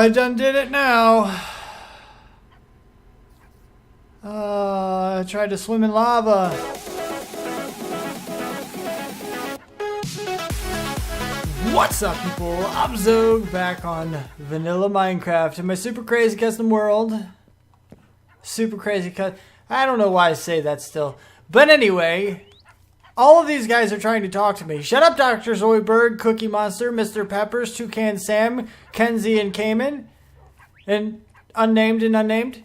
I done did it now. I tried to swim in lava. What's up, people? I'm Xogue, back on Vanilla Minecraft in my super crazy custom world. Super crazy I don't know why I say that still. But anyway, all of these guys are trying to talk to me. Shut up, Dr. Zoidberg, Cookie Monster, Mr. Peppers, Toucan Sam, Kenzie and Cayman, and unnamed and unnamed.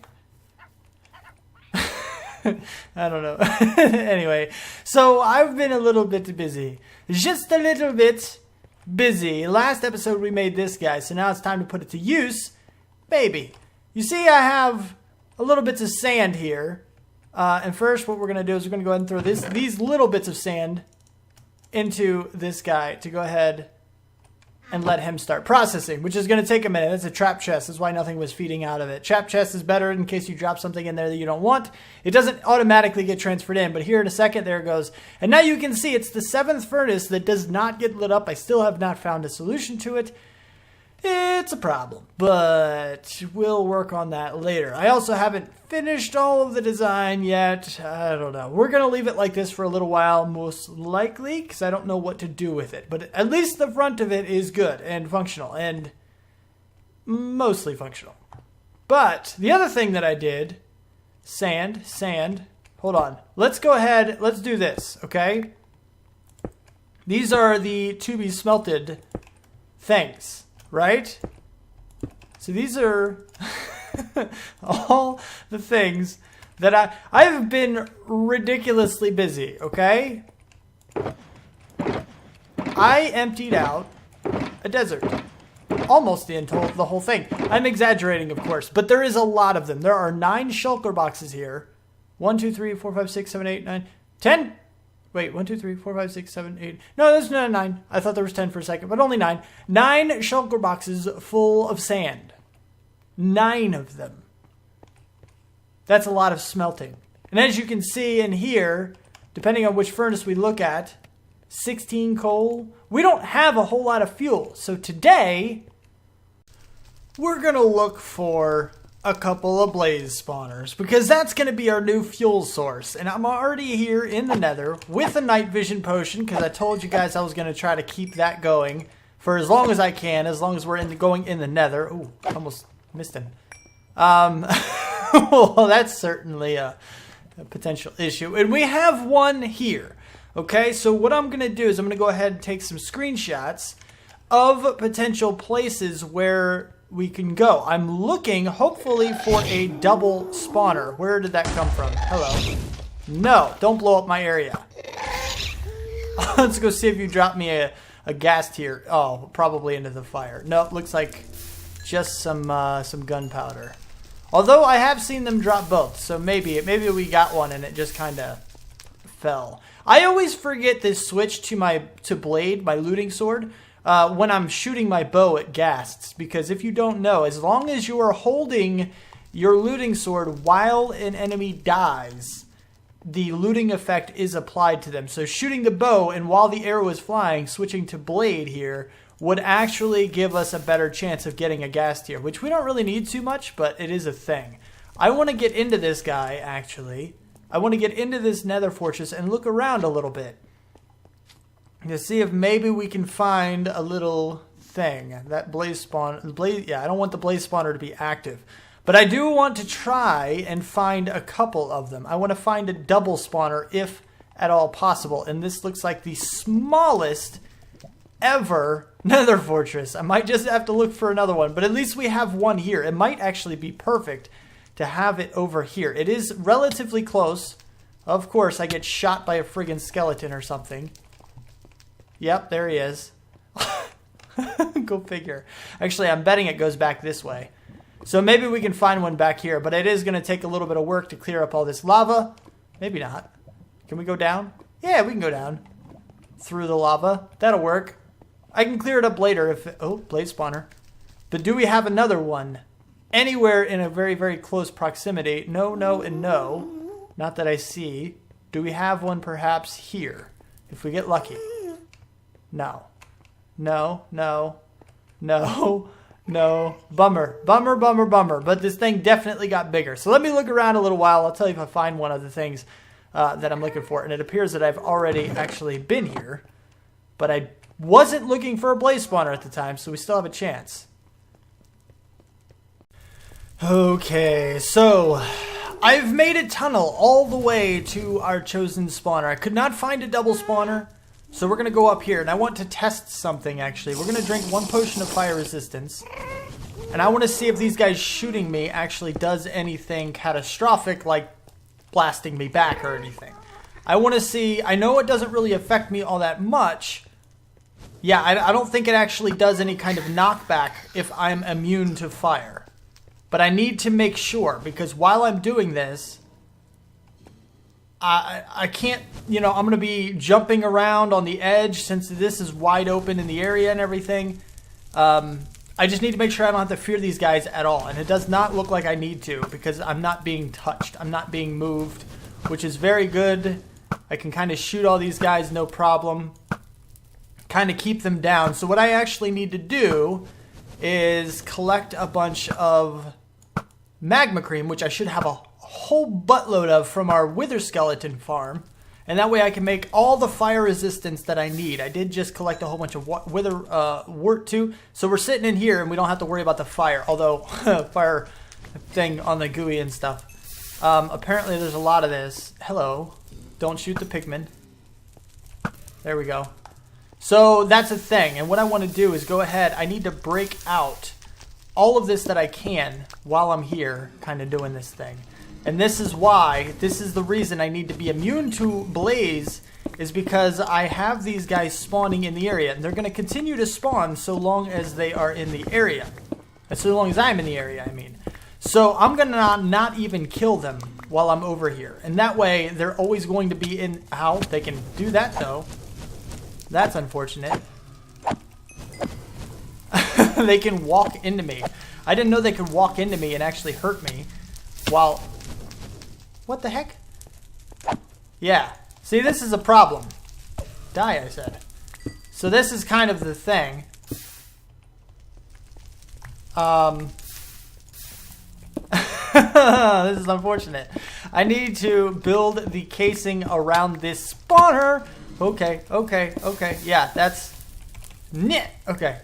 I don't know. Anyway, so I've been a little bit busy. Just a little bit busy. Last episode we made this guy, so now it's time to put it to use. Baby. You see I have a little bits of sand here. And first what we're going to do is we're going to go ahead and throw these little bits of sand into this guy to go ahead and let him start processing, which is going to take a minute. It's a trap chest. That's why nothing was feeding out of it. Trap chest is better in case you drop something in there that you don't want. It doesn't automatically get transferred in, but here in a second, there it goes. And now you can see it's the 7th furnace that does not get lit up. I still have not found a solution to it. It's a problem, but we'll work on that later. I also haven't finished all of the design yet. I don't know. We're going to leave it like this for a little while, most likely, because I don't know what to do with it. But at least the front of it is good and functional, and mostly functional. But the other thing that I did, sand, hold on. Let's go ahead, let's do this, okay? These are the to be smelted things. Right? So these are all the things that I've been ridiculously busy, okay? I emptied out a desert. Almost the whole thing. I'm exaggerating, of course, but there is a lot of them. There are 9 shulker boxes here. 1, 2, 3, 4, 5, 6, 7, 8, 9, 10. Wait, 1, 2, 3, 4, 5, 6, 7, 8. No, there's not 9. I thought there was 10 for a second, but only 9. 9 shulker boxes full of sand. 9 of them. That's a lot of smelting. And as you can see in here, depending on which furnace we look at, 16 coal. We don't have a whole lot of fuel. So today, we're going to look for a couple of blaze spawners, because that's going to be our new fuel source. And I'm already here in the nether with a night vision potion, because I told you guys I was going to try to keep that going for as long as I can, as long as we're going in the nether. Ooh, almost missed him. Well, that's certainly a potential issue. And we have one here. Okay, so what I'm going to do is I'm going to go ahead and take some screenshots of potential places where we can go. I'm looking, hopefully, for a double spawner. Where did that come from? Hello. No, don't blow up my area. Let's go see if you drop me a gas tier. Oh, probably into the fire. No, looks like just some gunpowder. Although I have seen them drop both, so maybe we got one and it just kind of fell. I always forget this switch to blade, my looting sword, when I'm shooting my bow at ghasts, because if you don't know, as long as you are holding your looting sword while an enemy dies, the looting effect is applied to them. So shooting the bow and while the arrow is flying, switching to blade here would actually give us a better chance of getting a ghast here, which we don't really need too much, but it is a thing. I want to get into this guy, actually. I want to get into this nether fortress and look around a little bit to see if maybe we can find a little thing. That blaze spawn, yeah, I don't want the blaze spawner to be active. But I do want to try and find a couple of them. I want to find a double spawner if at all possible. And this looks like the smallest ever nether fortress. I might just have to look for another one, but at least we have one here. It might actually be perfect to have it over here. It is relatively close. Of course, I get shot by a friggin' skeleton or something. Yep, there he is. Go figure. Actually, I'm betting it goes back this way. So maybe we can find one back here, but it is going to take a little bit of work to clear up all this lava. Maybe not. Can we go down? Yeah, we can go down through the lava. That'll work. I can clear it up later if... Oh, blade spawner. But do we have another one anywhere in a very, very close proximity? No, no, and no. Not that I see. Do we have one perhaps here? If we get lucky. No. No, no, no, No. Bummer. Bummer, bummer, bummer. But this thing definitely got bigger. So let me look around a little while. I'll tell you if I find one of the things that I'm looking for. And it appears that I've already actually been here. But I wasn't looking for a blaze spawner at the time, so we still have a chance. Okay, so I've made a tunnel all the way to our chosen spawner. I could not find a double spawner, so we're going to go up here. And I want to test something, actually. We're going to drink 1 potion of fire resistance. And I want to see if these guys shooting me actually does anything catastrophic, like blasting me back or anything. I want to see... I know it doesn't really affect me all that much. Yeah, I don't think it actually does any kind of knockback if I'm immune to fire. But I need to make sure, because while I'm doing this, I can't, you know, I'm going to be jumping around on the edge since this is wide open in the area and everything. I just need to make sure I don't have to fear these guys at all. And it does not look like I need to, because I'm not being touched. I'm not being moved, which is very good. I can kind of shoot all these guys, no problem. Kind of keep them down. So what I actually need to do is collect a bunch of magma cream, which I should have a whole buttload of from our wither skeleton farm, and that way I can make all the fire resistance that I need. I did just collect a whole bunch of wither wort too, so we're sitting in here and we don't have to worry about the fire, although fire thing on the GUI and stuff. Apparently there's a lot of this. Hello, don't shoot the pigmen. There we go. So that's a thing, and what I want to do is go ahead. I need to break out all of this that I can while I'm here kind of doing this thing. And this is why, this is the reason I need to be immune to blaze, is because I have these guys spawning in the area. And they're going to continue to spawn so long as they are in the area. And so long as I'm in the area, I mean. So I'm going to not even kill them while I'm over here. And that way, they're always going to be in... Ow, they can do that though. That's unfortunate. They can walk into me. I didn't know they could walk into me and actually hurt me while... What the heck? Yeah. See, this is a problem. Die, I said. So this is kind of the thing. This is unfortunate. I need to build the casing around this spawner. Okay, okay, okay. Yeah, that's... Nyeh. Okay.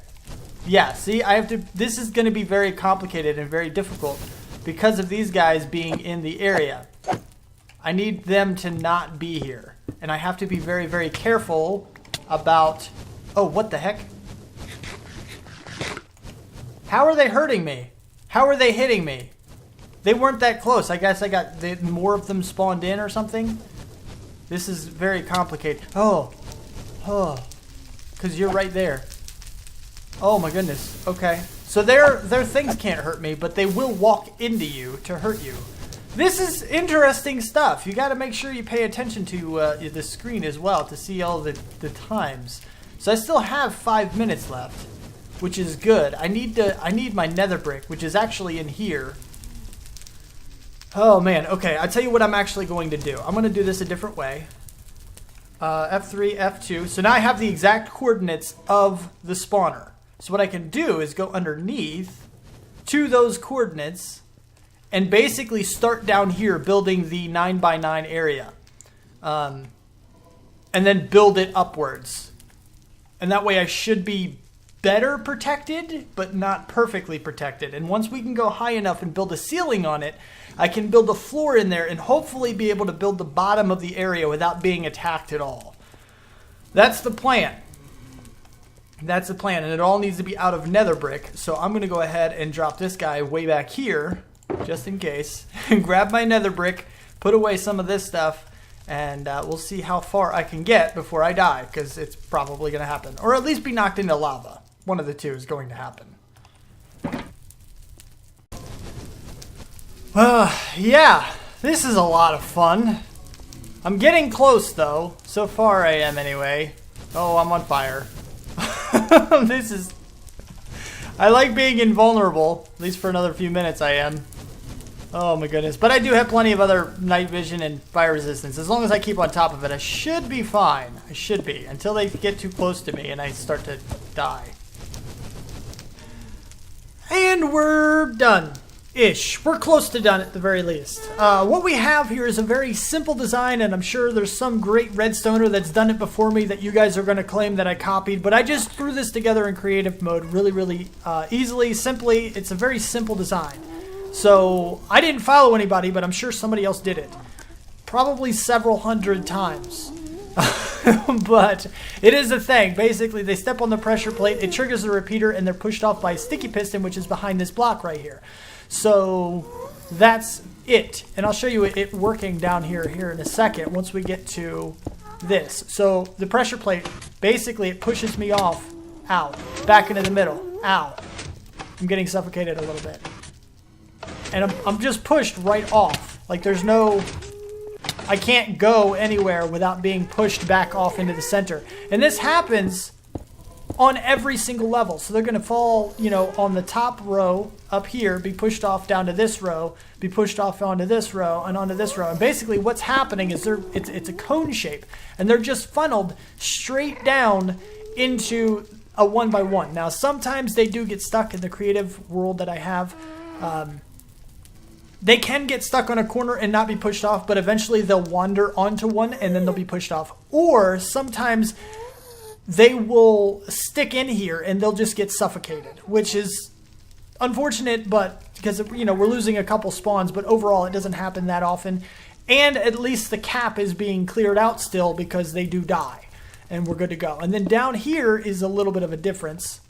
Yeah, see, I have to... This is going to be very complicated and very difficult because of these guys being in the area. I need them to not be here. And I have to be very, very careful about... Oh, what the heck? How are they hurting me? How are they hitting me? They weren't that close. I guess I got more of them spawned in or something. This is very complicated. Oh. Oh. Because you're right there. Oh my goodness. Okay. So their things can't hurt me, but they will walk into you to hurt you. This is interesting stuff. You got to make sure you pay attention to the screen as well to see all the times. So I still have 5 minutes left, which is good. I need my nether brick, which is actually in here. Oh man. Okay. I'll tell you what I'm actually going to do. I'm going to do this a different way. F3, F2. So now I have the exact coordinates of the spawner. So what I can do is go underneath to those coordinates and basically start down here building the 9x9 area. And then build it upwards. And that way I should be better protected, but not perfectly protected. And once we can go high enough and build a ceiling on it, I can build a floor in there and hopefully be able to build the bottom of the area without being attacked at all. That's the plan. That's the plan, and it all needs to be out of nether brick. So I'm going to go ahead and drop this guy way back here, just in case. Grab my nether brick, put away some of this stuff, and we'll see how far I can get before I die, because it's probably going to happen. Or at least be knocked into lava. One of the two is going to happen. Yeah, this is a lot of fun. I'm getting close, though. So far I am, anyway. Oh, I'm on fire. This is... I like being invulnerable. At least for another few minutes I am. Oh my goodness. But I do have plenty of other night vision and fire resistance. As long as I keep on top of it, I should be fine. I should be. Until they get too close to me and I start to die. And we're done-ish. We're close to done at the very least. What we have here is a very simple design, and I'm sure there's some great redstoner that's done it before me that you guys are going to claim that I copied, but I just threw this together in creative mode really easily, simply. It's a very simple design. So I didn't follow anybody, but I'm sure somebody else did it. Probably several hundred times. But it is a thing. Basically, they step on the pressure plate, it triggers the repeater, and they're pushed off by a sticky piston, which is behind this block right here. So that's it. And I'll show you it working down here in a second once we get to this. So the pressure plate, basically it pushes me off. Ow. Back into the middle. Ow. I'm getting suffocated a little bit. And I'm just pushed right off. Like there's no... I can't go anywhere without being pushed back off into the center. And this happens on every single level. So they're going to fall, you know, on the top row up here, be pushed off down to this row, be pushed off onto this row, and onto this row. And basically what's happening is it's a cone shape. And they're just funneled straight down into a 1x1. Now, sometimes they do get stuck in the creative world that I have. They can get stuck on a corner and not be pushed off, but eventually they'll wander onto one and then they'll be pushed off. Or sometimes they will stick in here and they'll just get suffocated, which is unfortunate, but because, you know, we're losing a couple spawns, but overall it doesn't happen that often. And at least the cap is being cleared out still because they do die and we're good to go. And then down here is a little bit of a difference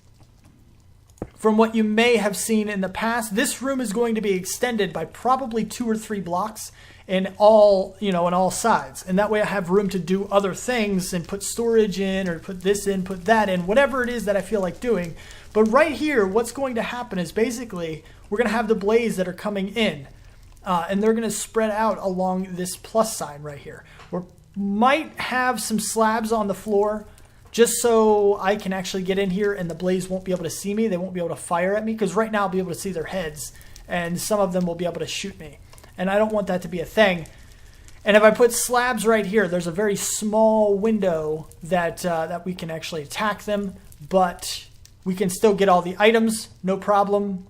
from what you may have seen in the past. This room is going to be extended by probably 2 or 3 blocks in all, you know, on all sides. And that way I have room to do other things and put storage in or put this in, put that in, whatever it is that I feel like doing. But right here, what's going to happen is basically we're going to have the blaze that are coming in. And they're going to spread out along this plus sign right here. We might have some slabs on the floor, just so I can actually get in here and the blaze won't be able to see me. They won't be able to fire at me because right now I'll be able to see their heads and some of them will be able to shoot me. And I don't want that to be a thing. And if I put slabs right here, there's a very small window that we can actually attack them, but we can still get all the items, no problem.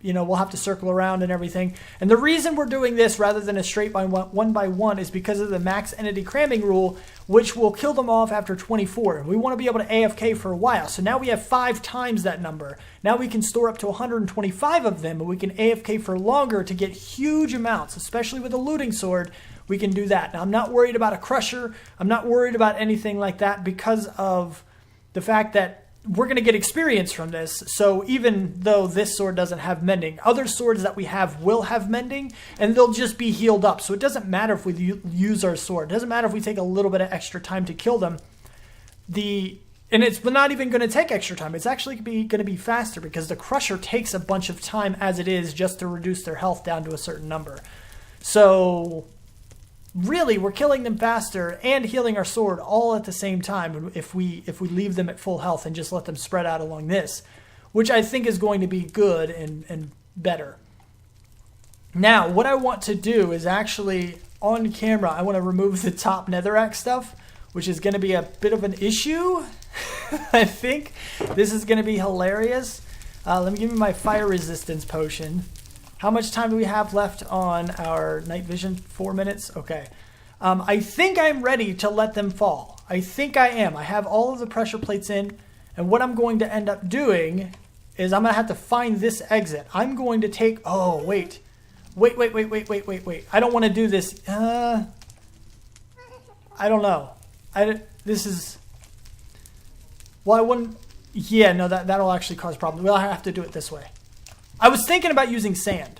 You know, we'll have to circle around and everything. And the reason we're doing this rather than a straight by 1x1 is because of the max entity cramming rule, which will kill them off after 24. And we want to be able to AFK for a while. So now we have 5 times that number. Now we can store up to 125 of them, and we can AFK for longer to get huge amounts, especially with a looting sword. We can do that. Now, I'm not worried about a crusher. I'm not worried about anything like that because of the fact that we're going to get experience from this. So even though this sword doesn't have mending, other swords that we have will have mending, and they'll just be healed up. So it doesn't matter if we use our sword. It doesn't matter if we take a little bit of extra time to kill them. And it's not even going to take extra time. It's actually going to be faster because the crusher takes a bunch of time as it is just to reduce their health down to a certain number. So really, we're killing them faster and healing our sword all at the same time if we leave them at full health and just let them spread out along this, which I think is going to be good and better. Now, what I want to do is actually, on camera, I want to remove the top netherrack stuff, which is going to be a bit of an issue. I think this is going to be hilarious. Let me give you my fire resistance potion. How much time do we have left on our night vision? 4 minutes? Okay. I think I'm ready to let them fall. I think I am. I have all of the pressure plates in. And what I'm going to end up doing is I'm going to have to find this exit. I'm going to take... Oh, wait. Wait. I don't want to do this. I don't know. This is... Well, I wouldn't... Yeah, no, that'll actually cause problems. We'll have to do it this way. I was thinking about using sand,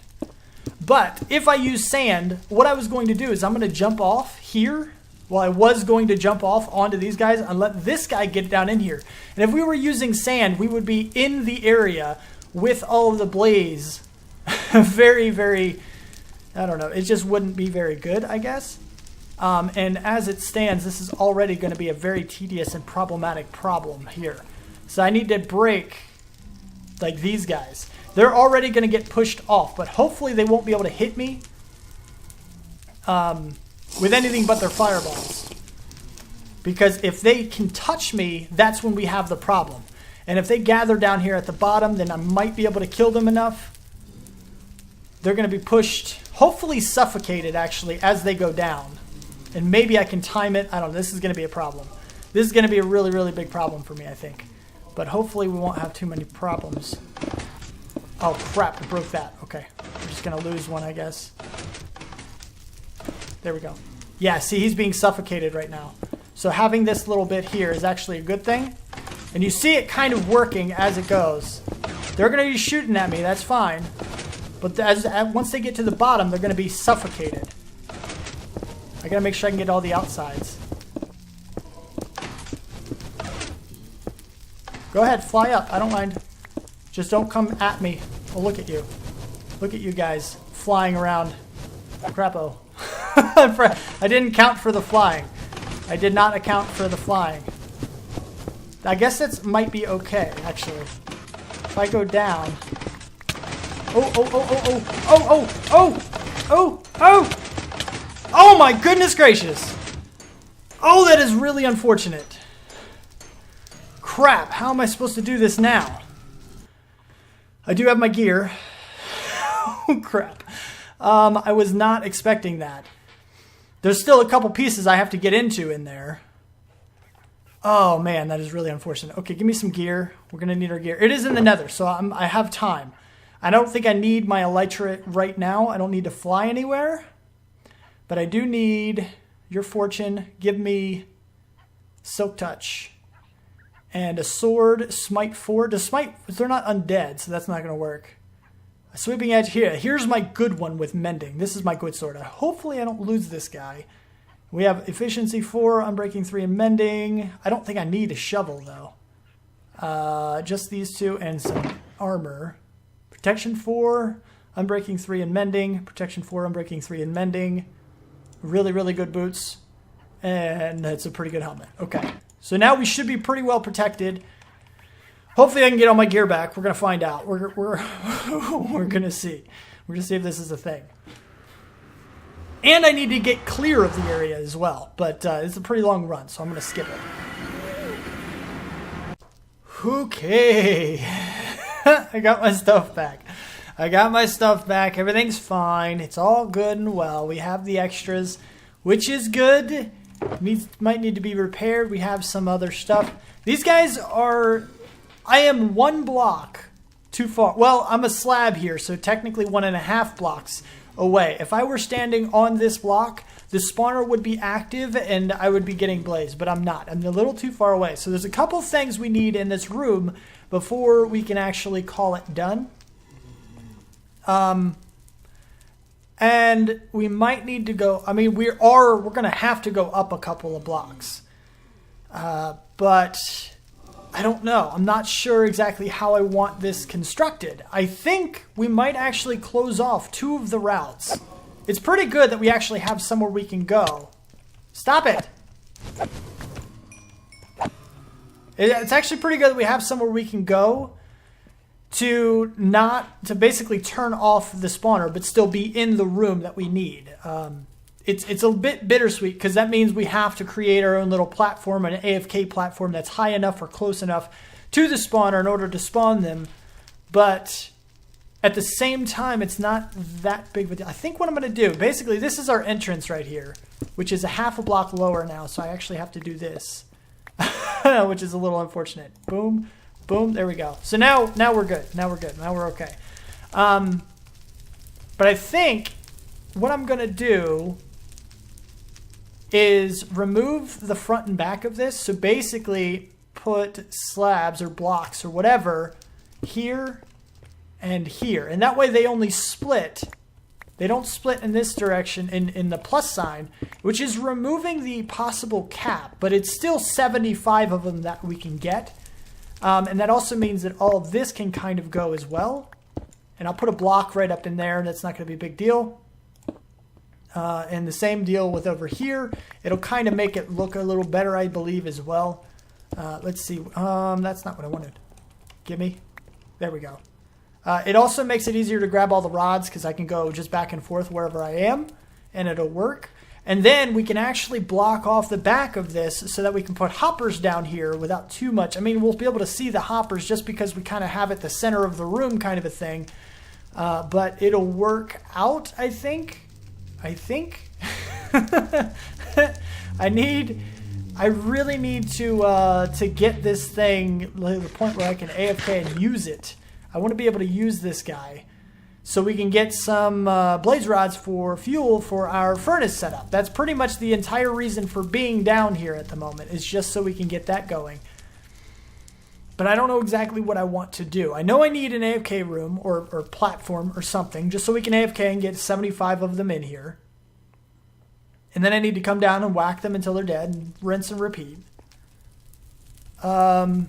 but if I use sand, what I was going to do is I'm going to jump off here. Well, I was going to jump off onto these guys and let this guy get down in here. And if we were using sand, we would be in the area with all of the blaze. Very, I don't know. It just wouldn't be very good, I guess. And as it stands, this is already going to be a very tedious and problematic problem here. So I need to break like these guys. They're already going to get pushed off, but hopefully they won't be able to hit me with anything but their fireballs. Because if they can touch me, that's when we have the problem. And if they gather down here at the bottom, then I might be able to kill them enough. They're going to be pushed, hopefully suffocated, actually, as they go down. And maybe I can time it. I don't know. This is going to be a problem. This is going to be a really, really big problem for me, I think. But hopefully we won't have too many problems. Oh, crap. I broke that. Okay. I'm just going to lose one, I guess. There we go. Yeah, see, he's being suffocated right now. So having this little bit here is actually a good thing. And you see it kind of working as it goes. They're going to be shooting at me. That's fine. But once they get to the bottom, they're going to be suffocated. I got to make sure I can get all the outsides. Go ahead, fly up. I don't mind. Just don't come at me. Oh, look at you. Look at you guys flying around. Crapo. I didn't count for the flying. I did not account for the flying. I guess that might be okay, actually. If I go down... Oh my goodness gracious! Oh, that is really unfortunate. Crap, how am I supposed to do this now? I do have my gear. Oh crap. I was not expecting that. There's still a couple pieces I have to get into in there. Oh man, that is really unfortunate. Okay, give me some gear. We're going to need our gear. It is in the nether, so I have time. I don't think I need my elytra right now. I don't need to fly anywhere. But I do need your fortune. Give me Silk Touch. And a sword, Smite 4. Does Smite, they're not undead, so that's not going to work. A Sweeping Edge here. Here's my good one with Mending. This is my good sword. Hopefully I don't lose this guy. We have Efficiency 4, Unbreaking 3, and Mending. I don't think I need a shovel, though. Just these two and some armor. Protection 4, Unbreaking 3, and Mending. Protection 4, Unbreaking 3, and Mending. Really, really good boots. And that's a pretty good helmet. Okay. So now we should be pretty well protected. Hopefully I can get all my gear back. We're going to find out. We're going to see. We're going to see if this is a thing. And I need to get clear of the area as well. But it's a pretty long run, so I'm going to skip it. Okay. I got my stuff back. Everything's fine. It's all good and well. We have the extras, which is good. Might need to be repaired. We have some other stuff. These guys are... I am 1 block too far. Well, I'm a slab here, so technically 1.5 blocks away. If I were standing on this block, the spawner would be active and I would be getting blazed, but I'm not. I'm a little too far away. So there's a couple things we need in this room before we can actually call it done. And we might need to go, I mean, we're going to have to go up a couple of blocks. But I don't know. I'm not sure exactly how I want this constructed. I think we might actually close off 2 of the routes. It's pretty good that we actually have somewhere we can go. Stop it! It's actually pretty good that we have somewhere we can go to basically turn off the spawner, but still be in the room that we need. It's a bit bittersweet because that means we have to create our own little platform, an AFK platform that's high enough or close enough to the spawner in order to spawn them. But at the same time, it's not that big of a deal. I think what I'm going to do, basically, this is our entrance right here, which is a half a block lower now. So I actually have to do this, which is a little unfortunate. Boom, boom, there we go. So now we're good. Now we're okay. But I think what I'm going to do is remove the front and back of this. So basically put slabs or blocks or whatever here and here. And that way they only split. They don't split in this direction in the plus sign, which is removing the possible cap. But it's still 75 of them that we can get. And that also means that all of this can kind of go as well. And I'll put a block right up in there, and that's not going to be a big deal. And the same deal with over here. It'll kind of make it look a little better, I believe, as well. Let's see. That's not what I wanted. Gimme. There we go. It also makes it easier to grab all the rods because I can go just back and forth wherever I am, and it'll work. And then we can actually block off the back of this so that we can put hoppers down here without too much. I mean, we'll be able to see the hoppers just because we kind of have it the center of the room kind of a thing. But it'll work out, I think. I really need to get this thing to the point where I can AFK and use it. I want to be able to use this guy so we can get some blaze rods for fuel for our furnace setup. That's pretty much the entire reason for being down here at the moment, is just so we can get that going. But I don't know exactly what I want to do. I know I need an AFK room or platform or something just so we can AFK and get 75 of them in here. And then I need to come down and whack them until they're dead and rinse and repeat. I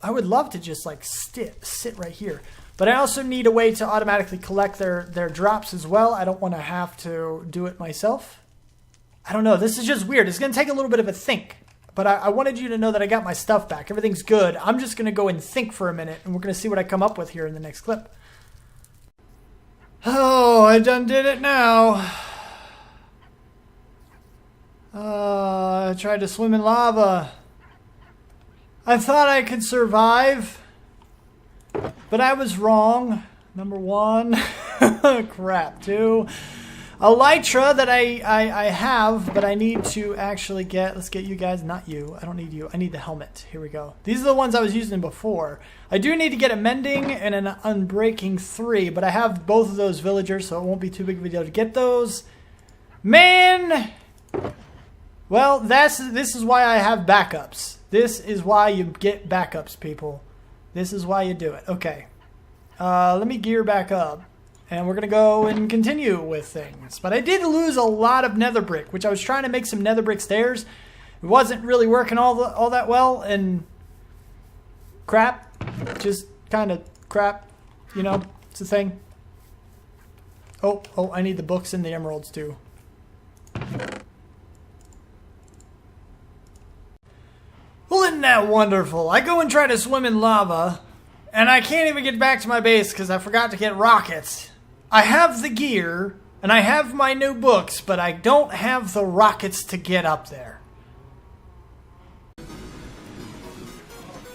would love to just like sit right here. But I also need a way to automatically collect their drops as well. I don't want to have to do it myself. I don't know. This is just weird. It's going to take a little bit of a think. But I wanted you to know that I got my stuff back. Everything's good. I'm just going to go and think for a minute, and we're going to see what I come up with here in the next clip. Oh, I done did it now. I tried to swim in lava. I thought I could survive, but I was wrong. Number one. Crap. Two. Elytra that I have, but I need to actually get, let's get you guys, not you. I don't need you. I need the helmet. Here we go. These are the ones I was using before. I do need to get a mending and an unbreaking 3, but I have both of those villagers, so it won't be too big of a deal to get those. Man! Well, this is why I have backups. This is why you get backups, people. This is why you do it. Okay. Let me gear back up. And we're going to go and continue with things. But I did lose a lot of nether brick, which I was trying to make some nether brick stairs. It wasn't really working all that well. And crap. Just kind of crap. You know, it's a thing. Oh, I need the books and the emeralds too. Well, isn't that wonderful? I go and try to swim in lava, and I can't even get back to my base because I forgot to get rockets. I have the gear, and I have my new books, but I don't have the rockets to get up there.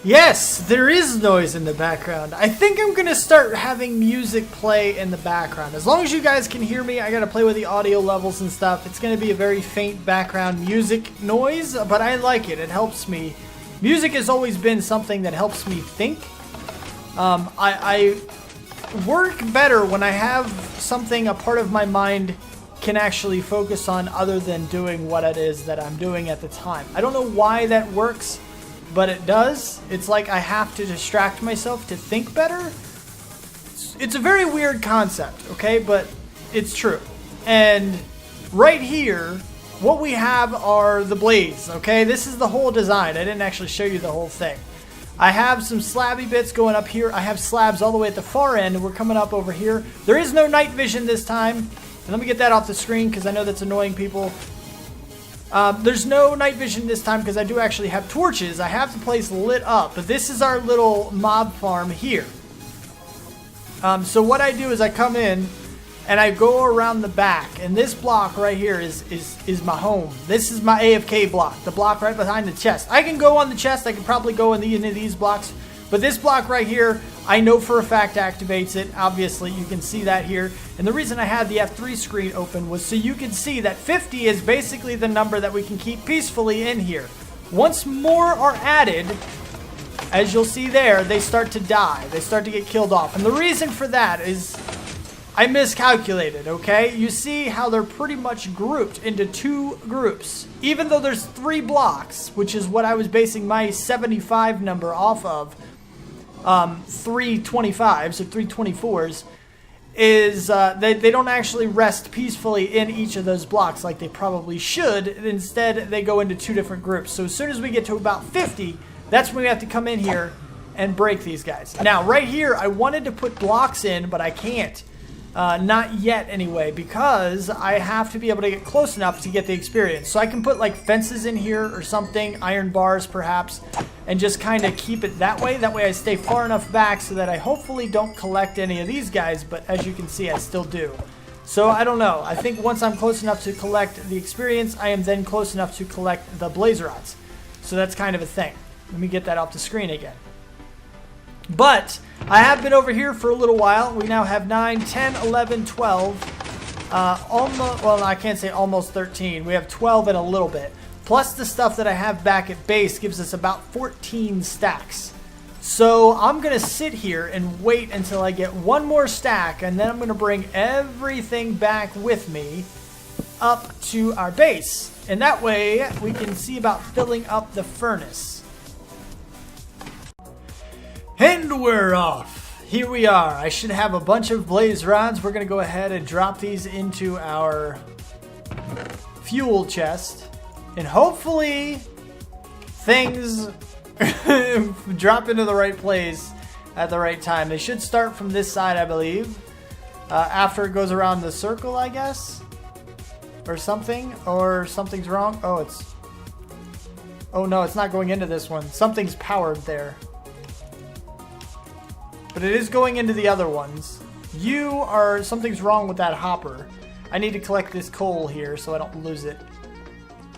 Yes, there is noise in the background. I think I'm going to start having music play in the background. As long as you guys can hear me, I got to play with the audio levels and stuff. It's going to be a very faint background music noise, but I like it. It helps me. Music has always been something that helps me think. I work better when I have something, a part of my mind can actually focus on other than doing what it is that I'm doing at the time. I don't know why that works, but it does. It's like I have to distract myself to think better. It's a very weird concept, okay? But it's true. And right here, what we have are the blades, okay? This is the whole design. I didn't actually show you the whole thing. I have some slabby bits going up here. I have slabs all the way at the far end, and we're coming up over here. There is no night vision this time. And let me get that off the screen because I know that's annoying people. There's no night vision this time because I do actually have torches. I have the place lit up, but this is our little mob farm here. So what I do is I come in and I go around the back, and this block right here is my home. This is my AFK block, the block right behind the chest. I can go on the chest, I can probably go in any of these blocks, but this block right here, I know for a fact activates it. Obviously, you can see that here. And the reason I had the F3 screen open was so you can see that 50 is basically the number that we can keep peacefully in here. Once more are added, as you'll see there, they start to die. They start to get killed off. And the reason for that is I miscalculated, okay? You see how they're pretty much grouped into 2 groups. Even though there's 3 blocks, which is what I was basing my 75 number off of, 325s or 324s, is they don't actually rest peacefully in each of those blocks like they probably should. Instead, they go into 2 different groups. So as soon as we get to about 50, that's when we have to come in here and break these guys. Now, right here, I wanted to put blocks in, but I can't. Not yet anyway, because I have to be able to get close enough to get the experience. So I can put like fences in here or something, iron bars perhaps, and just kind of keep it that way. That way I stay far enough back so that I hopefully don't collect any of these guys, but as you can see, I still do. So I don't know. I think once I'm close enough to collect the experience, I am then close enough to collect the blaze rods. So that's kind of a thing. Let me get that off the screen again. But I have been over here for a little while. We now have 9, 10, 11, 12. Almost, well, I can't say almost 13. We have 12 and a little bit. Plus the stuff that I have back at base gives us about 14 stacks. So I'm going to sit here and wait until I get one more stack, and then I'm going to bring everything back with me up to our base. And that way we can see about filling up the furnace. And we're off. Here we are. I should have a bunch of blaze rods. We're going to go ahead and drop these into our fuel chest. And hopefully things drop into the right place at the right time. They should start from this side, I believe. After it goes around the circle, I guess. Or something. Or something's wrong. Oh no, it's not going into this one. Something's powered there. But it is going into the other ones. Something's wrong with that hopper. I need to collect this coal here so I don't lose it.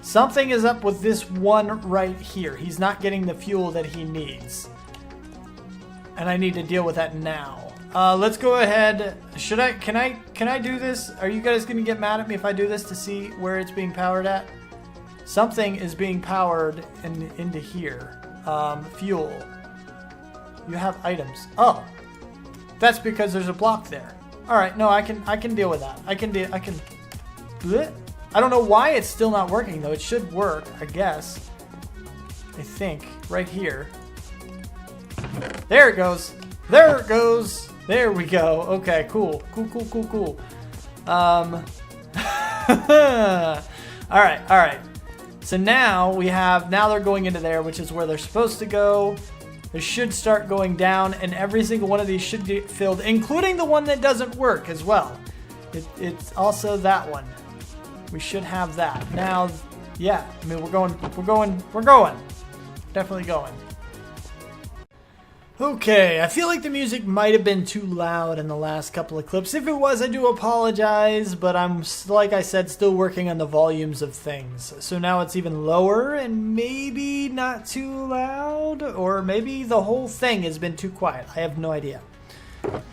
Something is up with this one right here. He's not getting the fuel that he needs. And I need to deal with that now. Let's go ahead. Can I do this? Are you guys going to get mad at me if I do this to see where it's being powered at? Something is being powered into here. Fuel. You have items. Oh. That's because there's a block there. Alright, no, I can deal with that. I can. Bleh. I don't know why it's still not working, though. It should work, I guess. I think. Right here. There it goes. There it goes. There we go. Okay, cool. Cool. Alright. So now they're going into there, which is where they're supposed to go. They should start going down, and every single one of these should get filled, including the one that doesn't work as well. It's also that one. We should have that. Now, yeah, I mean, we're going. Definitely going. Okay, I feel like the music might have been too loud in the last couple of clips. If it was, I do apologize, but I'm, like I said, still working on the volumes of things. So now it's even lower and maybe not too loud, or maybe the whole thing has been too quiet. I have no idea.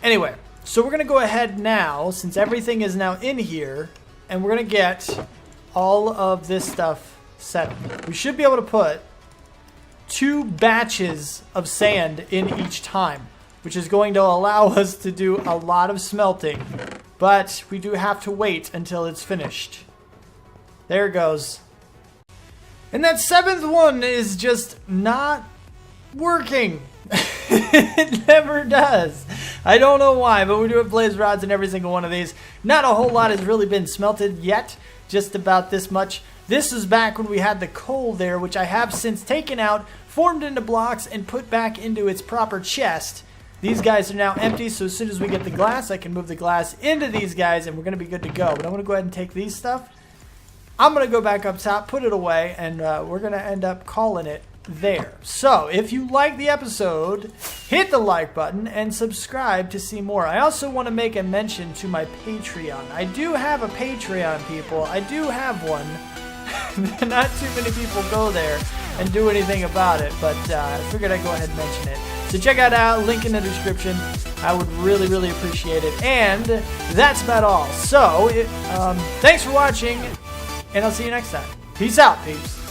Anyway, so we're going to go ahead now, since everything is now in here, and we're going to get all of this stuff set. We should be able to put 2 batches of sand in each time, which is going to allow us to do a lot of smelting, but we do have to wait until it's finished. There it goes. And that 7th one is just not working. It never does. I don't know why, but we do have blaze rods in every single one of these. Not a whole lot has really been smelted yet, just about this much. This is back when we had the coal there, which I have since taken out, formed into blocks, and put back into its proper chest. These guys are now empty, so as soon as we get the glass, I can move the glass into these guys, and we're going to be good to go. But I'm going to go ahead and take these stuff. I'm going to go back up top, put it away, and we're going to end up calling it there. So, if you like the episode, hit the like button and subscribe to see more. I also want to make a mention to my Patreon. I do have a Patreon, people. I do have one. Not too many people go there and do anything about it, but I figured I'd go ahead and mention it. So check it out, link in the description. I would really, really appreciate it. And that's about all. So, thanks for watching, and I'll see you next time. Peace out, peeps.